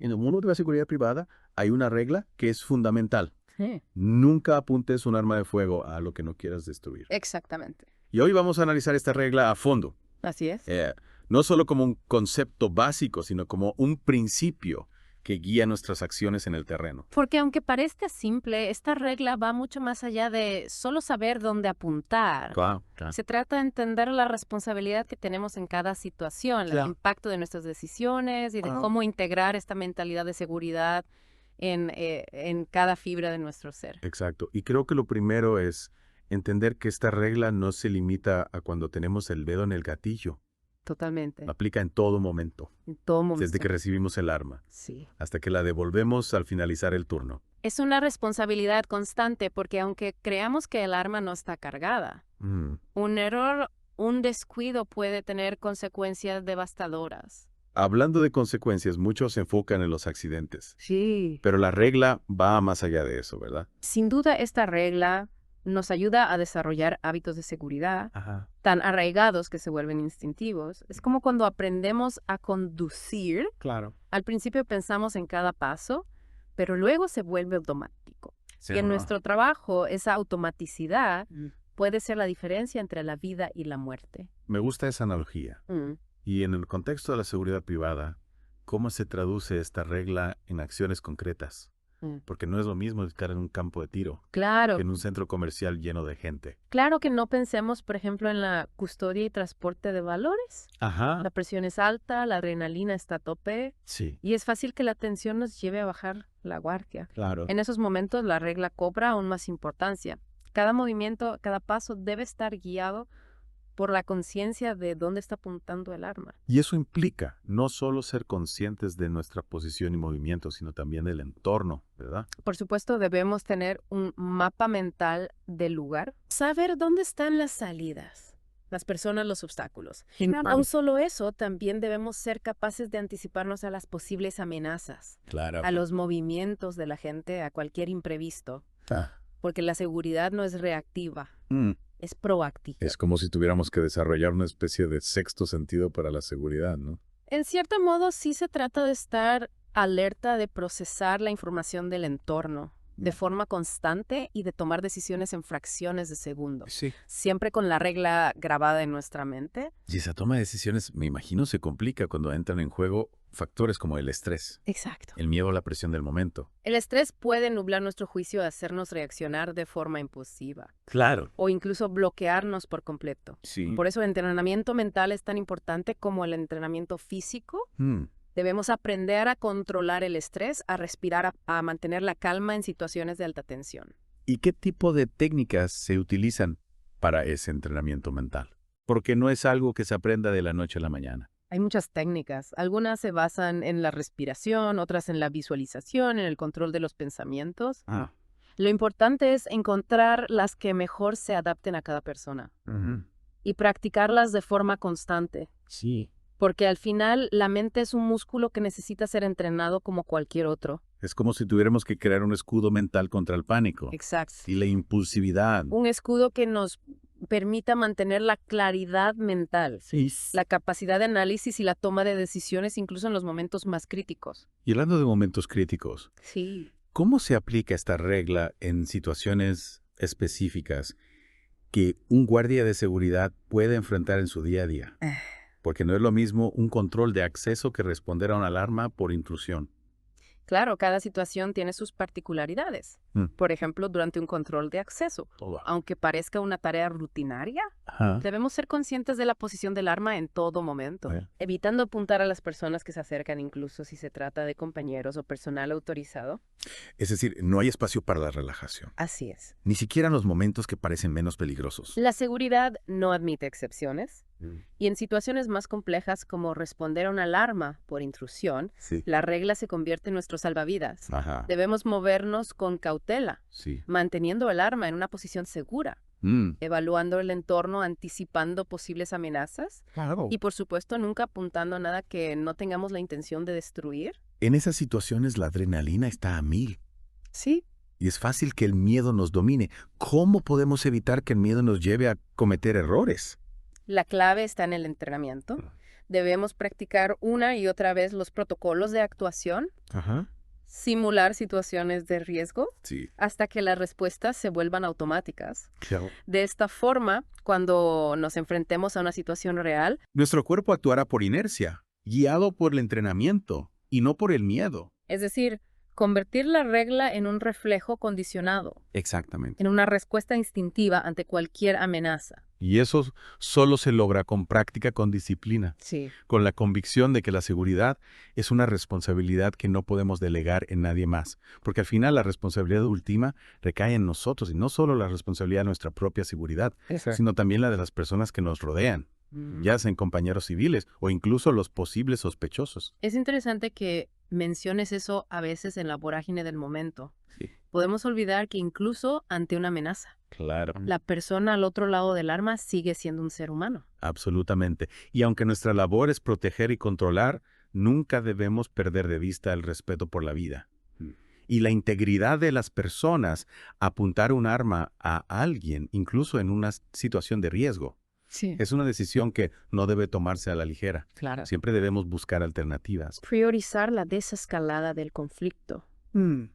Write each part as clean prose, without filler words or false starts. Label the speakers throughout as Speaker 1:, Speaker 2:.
Speaker 1: En el mundo de la seguridad privada hay una regla que es fundamental.
Speaker 2: Sí.
Speaker 1: Nunca apuntes un arma de fuego a lo que no quieras destruir.
Speaker 2: Exactamente.
Speaker 1: Y hoy vamos a analizar esta regla a fondo.
Speaker 2: Así es.
Speaker 1: No solo como un concepto básico, sino como un principio que guía nuestras acciones en el terreno.
Speaker 2: Porque aunque parezca simple, esta regla va mucho más allá de solo saber dónde apuntar.
Speaker 1: Claro.
Speaker 2: Se trata de entender la responsabilidad que tenemos en cada situación, el
Speaker 1: Claro.
Speaker 2: impacto de nuestras decisiones y de cómo integrar esta mentalidad de seguridad en cada fibra de nuestro ser.
Speaker 1: Exacto. Y creo que lo primero es entender que esta regla no se limita a cuando tenemos el dedo en el gatillo.
Speaker 2: Totalmente.
Speaker 1: Aplica en todo momento,
Speaker 2: En todo momento.
Speaker 1: desde que recibimos el arma,
Speaker 2: Sí.
Speaker 1: hasta que la devolvemos al finalizar el turno.
Speaker 2: Es una responsabilidad constante porque aunque creamos que el arma no está cargada, un error, un descuido puede tener consecuencias devastadoras.
Speaker 1: Hablando de consecuencias, muchos se enfocan en los accidentes,
Speaker 2: Sí.
Speaker 1: pero la regla va más allá de eso, ¿verdad?
Speaker 2: Sin duda, esta regla nos ayuda a desarrollar hábitos de seguridad tan arraigados que se vuelven instintivos. Es como cuando aprendemos a conducir.
Speaker 1: Claro.
Speaker 2: Al principio pensamos en cada paso, pero luego se vuelve automático.
Speaker 1: Sí,
Speaker 2: Y en
Speaker 1: ¿no?
Speaker 2: nuestro trabajo, esa automaticidad puede ser la diferencia entre la vida y la muerte.
Speaker 1: Me gusta esa analogía. Y en el contexto de la seguridad privada, ¿cómo se traduce esta regla en acciones concretas? Porque no es lo mismo estar en un campo de tiro
Speaker 2: Claro.
Speaker 1: que en un centro comercial lleno de gente.
Speaker 2: Claro que no pensemos, por ejemplo, en la custodia y transporte de valores.
Speaker 1: Ajá.
Speaker 2: La presión es alta, la adrenalina está a tope
Speaker 1: Sí,
Speaker 2: y es fácil que la tensión nos lleve a bajar la guardia.
Speaker 1: claro.
Speaker 2: En esos momentos la regla cobra aún más importancia. Cada movimiento, cada paso debe estar guiado por la conciencia de dónde está apuntando el arma.
Speaker 1: Y eso implica no solo ser conscientes de nuestra posición y movimiento, sino también del entorno, ¿verdad?
Speaker 2: Por supuesto, debemos tener un mapa mental del lugar, saber dónde están las salidas, las personas, los obstáculos. No solo eso, también debemos ser capaces de anticiparnos a las posibles amenazas,
Speaker 1: Claro.
Speaker 2: a los movimientos de la gente, a cualquier imprevisto,
Speaker 1: Ah.
Speaker 2: porque la seguridad no es reactiva,
Speaker 1: Mm.
Speaker 2: es proactiva.
Speaker 1: Es como si tuviéramos que desarrollar una especie de sexto sentido para la seguridad, ¿no?
Speaker 2: En cierto modo, sí se trata de estar alerta, de procesar la información del entorno de forma constante y de tomar decisiones en fracciones de segundos,
Speaker 1: Sí.
Speaker 2: siempre con la regla grabada en nuestra mente.
Speaker 1: Y esa toma de decisiones, me imagino, se complica cuando entran en juego factores como el estrés,
Speaker 2: Exacto.
Speaker 1: el miedo a la presión del momento.
Speaker 2: El estrés puede nublar nuestro juicio y hacernos reaccionar de forma impulsiva
Speaker 1: Claro.
Speaker 2: o incluso bloquearnos por completo.
Speaker 1: Sí.
Speaker 2: Por eso el entrenamiento mental es tan importante como el entrenamiento físico. Debemos aprender a controlar el estrés, a respirar, a mantener la calma en situaciones de alta tensión.
Speaker 1: ¿Y qué tipo de técnicas se utilizan para ese entrenamiento mental? Porque no es algo que se aprenda de la noche a la mañana.
Speaker 2: Hay muchas técnicas. Algunas se basan en la respiración, otras en la visualización, en el control de los pensamientos. Lo importante es encontrar las que mejor se adapten a cada persona y practicarlas de forma constante.
Speaker 1: Sí.
Speaker 2: Porque al final la mente es un músculo que necesita ser entrenado como cualquier otro.
Speaker 1: Es como si tuviéramos que crear un escudo mental contra el pánico
Speaker 2: Exacto.
Speaker 1: y la impulsividad.
Speaker 2: Un escudo que nos permita mantener la claridad mental, la capacidad de análisis y la toma de decisiones incluso en los momentos más críticos.
Speaker 1: Y hablando de momentos críticos,
Speaker 2: Sí.
Speaker 1: ¿cómo se aplica esta regla en situaciones específicas que un guardia de seguridad puede enfrentar en su día a día? Porque no es lo mismo un control de acceso que responder a una alarma por intrusión.
Speaker 2: Claro, cada situación tiene sus particularidades. Por ejemplo, durante un control de acceso, aunque parezca una tarea rutinaria, debemos ser conscientes de la posición del arma en todo momento, evitando apuntar a las personas que se acercan, incluso si se trata de compañeros o personal autorizado.
Speaker 1: Es decir, no hay espacio para la relajación.
Speaker 2: Así es.
Speaker 1: Ni siquiera en los momentos que parecen menos peligrosos.
Speaker 2: La seguridad no admite excepciones. Y en situaciones más complejas como responder a una alarma por intrusión,
Speaker 1: Sí.
Speaker 2: la regla se convierte en nuestro salvavidas.
Speaker 1: Ajá.
Speaker 2: Debemos movernos con cautela,
Speaker 1: Sí.
Speaker 2: manteniendo el arma en una posición segura, evaluando el entorno, anticipando posibles amenazas
Speaker 1: Claro.
Speaker 2: y, por supuesto, nunca apuntando a nada que no tengamos la intención de destruir.
Speaker 1: En esas situaciones la adrenalina está a 1000
Speaker 2: Sí.
Speaker 1: y es fácil que el miedo nos domine. ¿Cómo podemos evitar que el miedo nos lleve a cometer errores?
Speaker 2: La clave está en el entrenamiento. Debemos practicar una y otra vez los protocolos de actuación, simular situaciones de riesgo, hasta que las respuestas se vuelvan automáticas.
Speaker 1: Claro.
Speaker 2: De esta forma, cuando nos enfrentemos a una situación real,
Speaker 1: nuestro cuerpo actuará por inercia, guiado por el entrenamiento y no por el miedo.
Speaker 2: Es decir, convertir la regla en un reflejo condicionado.
Speaker 1: Exactamente.
Speaker 2: En una respuesta instintiva ante cualquier amenaza.
Speaker 1: Y eso solo se logra con práctica, con disciplina.
Speaker 2: Sí.
Speaker 1: Con la convicción de que la seguridad es una responsabilidad que no podemos delegar en nadie más. Porque al final la responsabilidad última recae en nosotros. Y no solo la responsabilidad de nuestra propia seguridad, sino también la de las personas que nos rodean. Ya sean compañeros civiles o incluso los posibles sospechosos.
Speaker 2: Es interesante que menciones eso a veces en la vorágine del momento.
Speaker 1: Sí.
Speaker 2: Podemos olvidar que incluso ante una amenaza,
Speaker 1: Claro.
Speaker 2: la persona al otro lado del arma sigue siendo un ser humano.
Speaker 1: Absolutamente. Y aunque nuestra labor es proteger y controlar, nunca debemos perder de vista el respeto por la vida. Y la integridad de las personas, apuntar un arma a alguien, incluso en una situación de riesgo.
Speaker 2: Sí.
Speaker 1: Es una decisión que no debe tomarse a la ligera.
Speaker 2: Claro.
Speaker 1: Siempre debemos buscar alternativas.
Speaker 2: Priorizar la desescalada del conflicto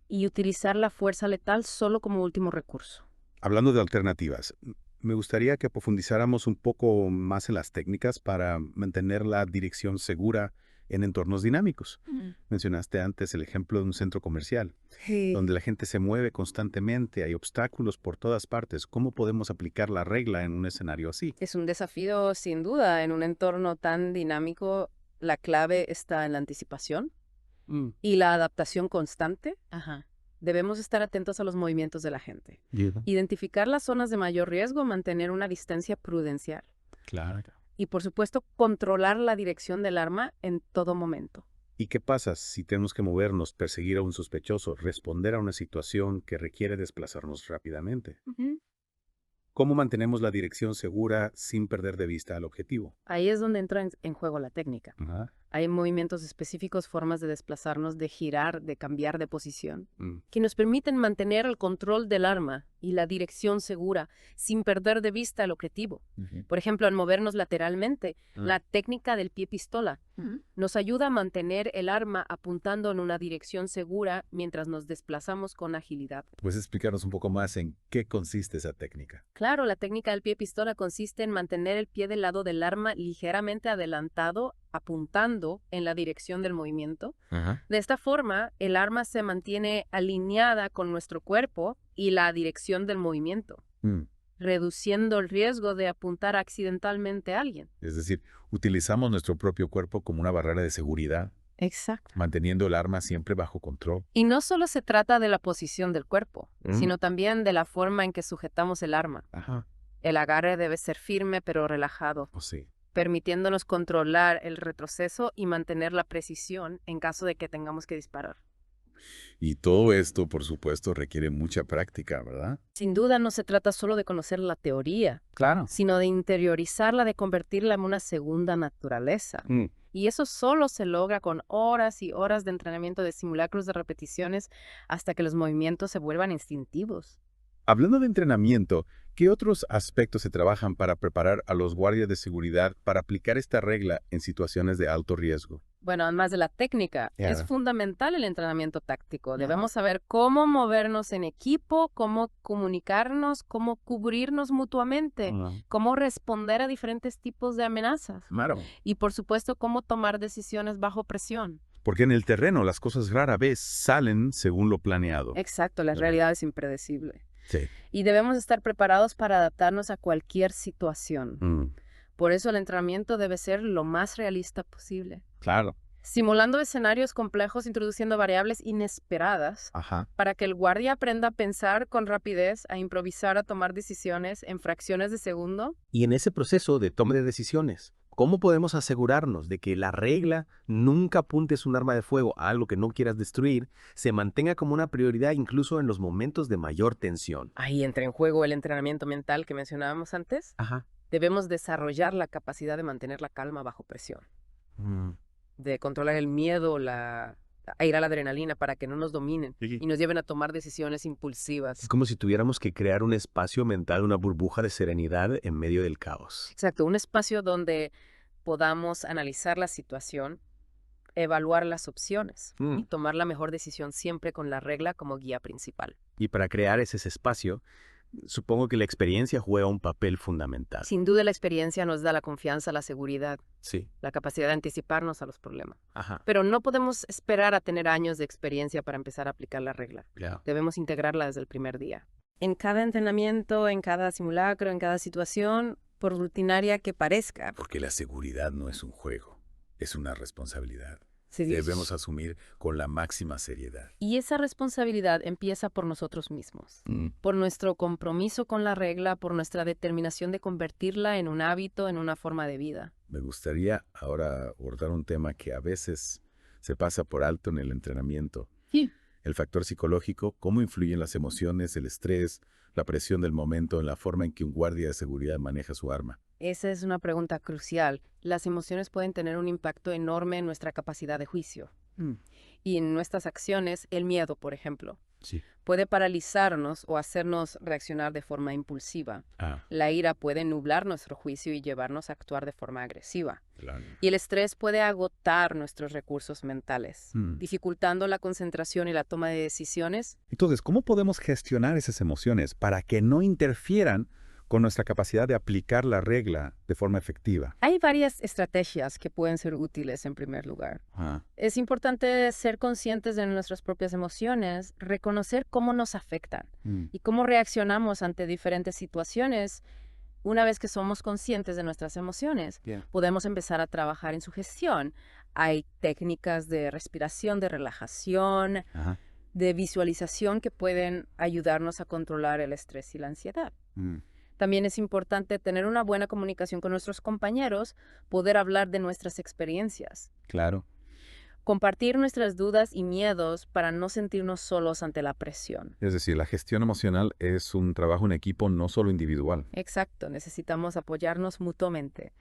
Speaker 2: y utilizar la fuerza letal solo como último recurso.
Speaker 1: Hablando de alternativas, me gustaría que profundizáramos un poco más en las técnicas para mantener la dirección segura en entornos dinámicos. Mencionaste antes el ejemplo de un centro comercial, donde la gente se mueve constantemente, hay obstáculos por todas partes. ¿Cómo podemos aplicar la regla en un escenario así?
Speaker 2: Es un desafío sin duda. En un entorno tan dinámico, la clave está en la anticipación y la adaptación constante. Debemos estar atentos a los movimientos de la gente. Identificar las zonas de mayor riesgo, mantener una distancia prudencial.
Speaker 1: Claro.
Speaker 2: Y, por supuesto, controlar la dirección del arma en todo momento.
Speaker 1: ¿Y qué pasa si tenemos que movernos, perseguir a un sospechoso, responder a una situación que requiere desplazarnos rápidamente? ¿Cómo mantenemos la dirección segura sin perder de vista el objetivo?
Speaker 2: Ahí es donde entra en juego la técnica. Hay movimientos específicos, formas de desplazarnos, de girar, de cambiar de posición, que nos permiten mantener el control del arma y la dirección segura sin perder de vista el objetivo. Por ejemplo, al movernos lateralmente, la técnica del pie-pistola nos ayuda a mantener el arma apuntando en una dirección segura mientras nos desplazamos con agilidad.
Speaker 1: ¿Puedes explicarnos un poco más en qué consiste esa técnica?
Speaker 2: Claro, la técnica del pie-pistola consiste en mantener el pie del lado del arma ligeramente adelantado, apuntando en la dirección del movimiento. De esta forma, el arma se mantiene alineada con nuestro cuerpo y la dirección del movimiento, reduciendo el riesgo de apuntar accidentalmente a alguien.
Speaker 1: Es decir, utilizamos nuestro propio cuerpo como una barrera de seguridad.
Speaker 2: Exacto.
Speaker 1: Manteniendo el arma siempre bajo control.
Speaker 2: Y no solo se trata de la posición del cuerpo, sino también de la forma en que sujetamos el arma. El agarre debe ser firme pero relajado. Permitiéndonos controlar el retroceso y mantener la precisión en caso de que tengamos que disparar.
Speaker 1: Y todo esto, por supuesto, requiere mucha práctica, ¿verdad?
Speaker 2: Sin duda no se trata solo de conocer la teoría, sino de interiorizarla, de convertirla en una segunda naturaleza. Y eso solo se logra con horas y horas de entrenamiento de simulacros de repeticiones hasta que los movimientos se vuelvan instintivos.
Speaker 1: Hablando de entrenamiento, ¿qué otros aspectos se trabajan para preparar a los guardias de seguridad para aplicar esta regla en situaciones de alto riesgo?
Speaker 2: Bueno, además de la técnica, es fundamental el entrenamiento táctico. Debemos saber cómo movernos en equipo, cómo comunicarnos, cómo cubrirnos mutuamente, cómo responder a diferentes tipos de amenazas. Y, por supuesto, cómo tomar decisiones bajo presión.
Speaker 1: Porque en el terreno las cosas rara vez salen según lo planeado.
Speaker 2: Exacto, la realidad es impredecible. Y debemos estar preparados para adaptarnos a cualquier situación. Por eso el entrenamiento debe ser lo más realista posible. Simulando escenarios complejos, introduciendo variables inesperadas para que el guardia aprenda a pensar con rapidez, a improvisar, a tomar decisiones en fracciones de segundo.
Speaker 3: Y en ese proceso de toma de decisiones, ¿cómo podemos asegurarnos de que la regla nunca apuntes un arma de fuego a algo que no quieras destruir, se mantenga como una prioridad incluso en los momentos de mayor tensión?
Speaker 2: Ahí entra en juego el entrenamiento mental que mencionábamos antes. Debemos desarrollar la capacidad de mantener la calma bajo presión. De controlar el miedo, a ir a la adrenalina para que no nos dominen y nos lleven a tomar decisiones impulsivas.
Speaker 3: Es como si tuviéramos que crear un espacio mental, una burbuja de serenidad en medio del caos.
Speaker 2: Exacto, un espacio donde podamos analizar la situación, evaluar las opciones y tomar la mejor decisión siempre con la regla como guía principal.
Speaker 3: Y para crear ese espacio, supongo que la experiencia juega un papel fundamental.
Speaker 2: Sin duda la experiencia nos da la confianza, la seguridad,
Speaker 3: Sí.
Speaker 2: la capacidad de anticiparnos a los problemas.
Speaker 3: Ajá.
Speaker 2: Pero no podemos esperar a tener años de experiencia para empezar a aplicar la regla.
Speaker 3: Claro.
Speaker 2: Debemos integrarla desde el primer día. En cada entrenamiento, en cada simulacro, en cada situación, por rutinaria que parezca.
Speaker 1: Porque la seguridad no es un juego, es una responsabilidad.
Speaker 2: Sí.
Speaker 1: Debemos asumir con la máxima seriedad.
Speaker 2: Y esa responsabilidad empieza por nosotros mismos, por nuestro compromiso con la regla, por nuestra determinación de convertirla en un hábito, en una forma de vida.
Speaker 1: Me gustaría ahora abordar un tema que a veces se pasa por alto en el entrenamiento.
Speaker 2: Sí.
Speaker 1: El factor psicológico, cómo influyen las emociones, el estrés, la presión del momento en la forma en que un guardia de seguridad maneja su arma.
Speaker 2: Esa es una pregunta crucial. Las emociones pueden tener un impacto enorme en nuestra capacidad de juicio. Y en nuestras acciones, el miedo, por ejemplo,
Speaker 1: Sí.
Speaker 2: puede paralizarnos o hacernos reaccionar de forma impulsiva. La ira puede nublar nuestro juicio y llevarnos a actuar de forma agresiva.
Speaker 1: Claro.
Speaker 2: Y el estrés puede agotar nuestros recursos mentales, dificultando la concentración y la toma de decisiones.
Speaker 1: Entonces, ¿cómo podemos gestionar esas emociones para que no interfieran con nuestra capacidad de aplicar la regla de forma efectiva?
Speaker 2: Hay varias estrategias que pueden ser útiles en primer lugar. Es importante ser conscientes de nuestras propias emociones, reconocer cómo nos afectan y cómo reaccionamos ante diferentes situaciones. Una vez que somos conscientes de nuestras emociones, podemos empezar a trabajar en su gestión. Hay técnicas de respiración, de relajación, de visualización que pueden ayudarnos a controlar el estrés y la ansiedad. También es importante tener una buena comunicación con nuestros compañeros, poder hablar de nuestras experiencias.
Speaker 1: Claro.
Speaker 2: Compartir nuestras dudas y miedos para no sentirnos solos ante la presión.
Speaker 1: Es decir, la gestión emocional es un trabajo en equipo, no solo individual.
Speaker 2: Exacto, necesitamos apoyarnos mutuamente.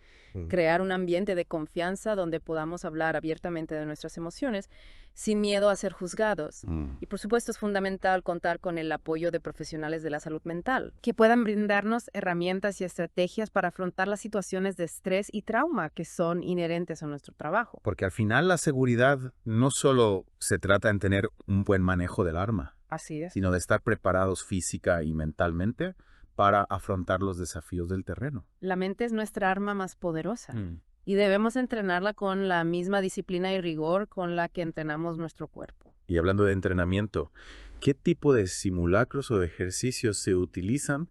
Speaker 2: Crear un ambiente de confianza donde podamos hablar abiertamente de nuestras emociones sin miedo a ser juzgados. Y por supuesto es fundamental contar con el apoyo de profesionales de la salud mental, que puedan brindarnos herramientas y estrategias para afrontar las situaciones de estrés y trauma que son inherentes a nuestro trabajo.
Speaker 3: Porque al final la seguridad no solo se trata en tener un buen manejo del arma,
Speaker 2: Así es.
Speaker 3: sino de estar preparados física y mentalmente para afrontar los desafíos del terreno.
Speaker 2: La mente es nuestra arma más poderosa. Y debemos entrenarla con la misma disciplina y rigor con la que entrenamos nuestro cuerpo.
Speaker 3: Y hablando de entrenamiento, ¿qué tipo de simulacros o de ejercicios se utilizan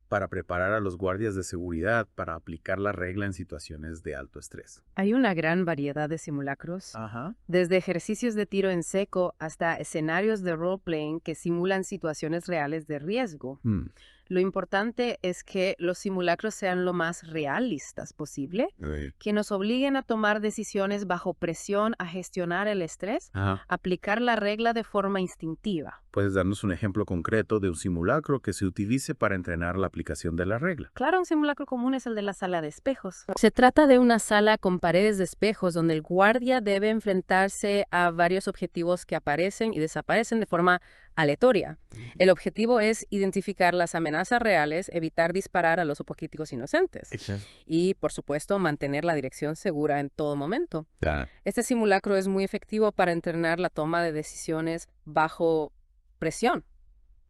Speaker 3: para preparar a los guardias de seguridad para aplicar la regla en situaciones de alto estrés?
Speaker 2: Hay una gran variedad de simulacros, desde ejercicios de tiro en seco hasta escenarios de role-playing que simulan situaciones reales de riesgo. Lo importante es que los simulacros sean lo más realistas posible, que nos obliguen a tomar decisiones bajo presión, a gestionar el estrés, aplicar la regla de forma instintiva.
Speaker 3: ¿Puedes darnos un ejemplo concreto de un simulacro que se utilice para entrenar la aplicación de la regla?
Speaker 2: Claro, un simulacro común es el de la sala de espejos. Se trata de una sala con paredes de espejos donde el guardia debe enfrentarse a varios objetivos que aparecen y desaparecen de forma aleatoria. El objetivo es identificar las amenazas reales, evitar disparar a los objetivos inocentes y, por supuesto, mantener la dirección segura en todo momento. Este simulacro es muy efectivo para entrenar la toma de decisiones bajo presión,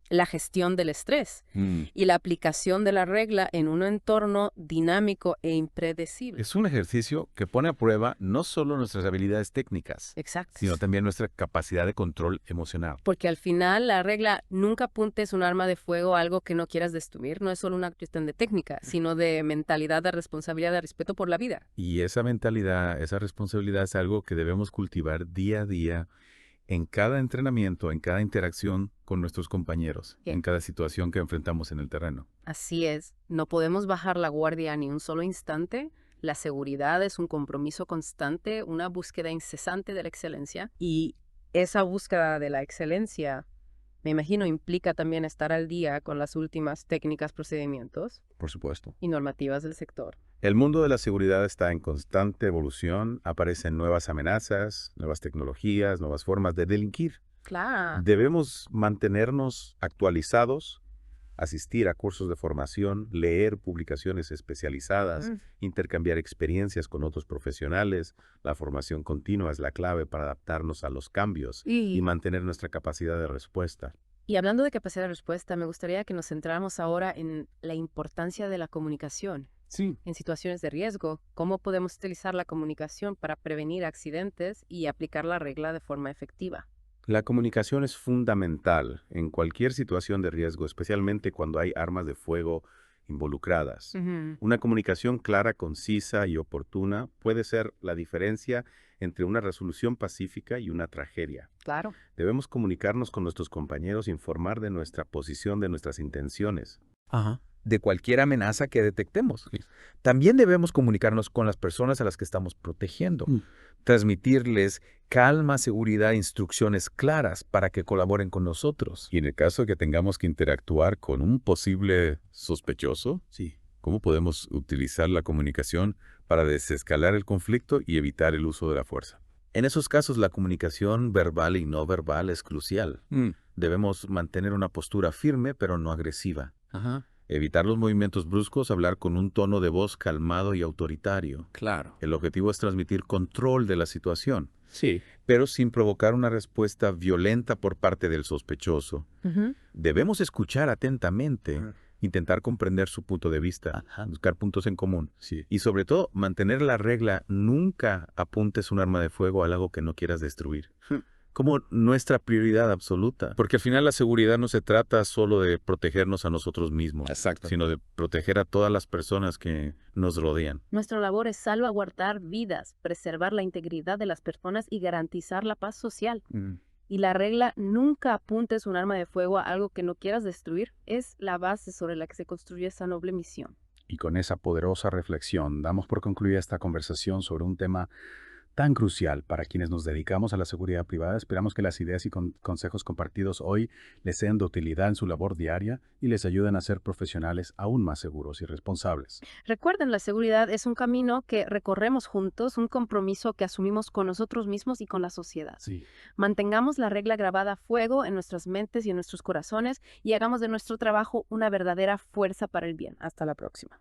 Speaker 2: la gestión del estrés y la aplicación de la regla en un entorno dinámico e impredecible.
Speaker 1: Es un ejercicio que pone a prueba no solo nuestras habilidades técnicas, sino también nuestra capacidad de control emocional.
Speaker 2: Porque al final la regla nunca apuntes un arma de fuego a algo que no quieras destruir. No es solo una cuestión de técnica, sino de mentalidad, de responsabilidad, de respeto por la vida.
Speaker 1: Y esa mentalidad, esa responsabilidad es algo que debemos cultivar día a día en cada entrenamiento, en cada interacción con nuestros compañeros, en cada situación que enfrentamos en el terreno.
Speaker 2: Así es. No podemos bajar la guardia ni un solo instante. La seguridad es un compromiso constante, una búsqueda incesante de la excelencia. Y esa búsqueda de la excelencia, me imagino, implica también estar al día con las últimas técnicas, procedimientos.
Speaker 1: Por supuesto.
Speaker 2: Y normativas del sector.
Speaker 1: El mundo de la seguridad está en constante evolución, aparecen nuevas amenazas, nuevas tecnologías, nuevas formas de delinquir.
Speaker 2: Claro.
Speaker 1: Debemos mantenernos actualizados, asistir a cursos de formación, leer publicaciones especializadas, intercambiar experiencias con otros profesionales. La formación continua es la clave para adaptarnos a los cambios y mantener nuestra capacidad de respuesta.
Speaker 2: Y hablando de capacidad de respuesta, me gustaría que nos centráramos ahora en la importancia de la comunicación.
Speaker 1: Sí.
Speaker 2: En situaciones de riesgo, ¿cómo podemos utilizar la comunicación para prevenir accidentes y aplicar la regla de forma efectiva?
Speaker 1: La comunicación es fundamental en cualquier situación de riesgo, especialmente cuando hay armas de fuego involucradas. Una comunicación clara, concisa y oportuna puede ser la diferencia entre una resolución pacífica y una tragedia.
Speaker 2: Claro.
Speaker 1: Debemos comunicarnos con nuestros compañeros, informar de nuestra posición, de nuestras intenciones.
Speaker 4: De cualquier amenaza que detectemos. Sí. También debemos comunicarnos con las personas a las que estamos protegiendo. Transmitirles calma, seguridad, instrucciones claras para que colaboren con nosotros.
Speaker 1: Y en el caso de que tengamos que interactuar con un posible sospechoso, ¿cómo podemos utilizar la comunicación para desescalar el conflicto y evitar el uso de la fuerza?
Speaker 4: En esos casos, la comunicación verbal y no verbal es crucial. Debemos mantener una postura firme, pero no agresiva.
Speaker 1: Evitar los movimientos bruscos, hablar con un tono de voz calmado y autoritario.
Speaker 4: Claro.
Speaker 1: El objetivo es transmitir control de la situación.
Speaker 4: Sí.
Speaker 1: Pero sin provocar una respuesta violenta por parte del sospechoso. Debemos escuchar atentamente, intentar comprender su punto de vista, buscar puntos en común.
Speaker 4: Sí.
Speaker 1: Y sobre todo, mantener la regla, nunca apuntes un arma de fuego a algo que no quieras destruir. Como nuestra prioridad absoluta. Porque al final la seguridad no se trata solo de protegernos a nosotros mismos, sino de proteger a todas las personas que nos rodean.
Speaker 2: Nuestra labor es salvaguardar vidas, preservar la integridad de las personas y garantizar la paz social. Y la regla nunca apuntes un arma de fuego a algo que no quieras destruir es la base sobre la que se construye esa noble misión.
Speaker 5: Y con esa poderosa reflexión damos por concluida esta conversación sobre un tema tan crucial para quienes nos dedicamos a la seguridad privada. Esperamos que las ideas y consejos compartidos hoy les sean de utilidad en su labor diaria y les ayuden a ser profesionales aún más seguros y responsables.
Speaker 2: Recuerden, la seguridad es un camino que recorremos juntos, un compromiso que asumimos con nosotros mismos y con la sociedad.
Speaker 5: Sí.
Speaker 2: Mantengamos la regla grabada a fuego en nuestras mentes y en nuestros corazones y hagamos de nuestro trabajo una verdadera fuerza para el bien. Hasta la próxima.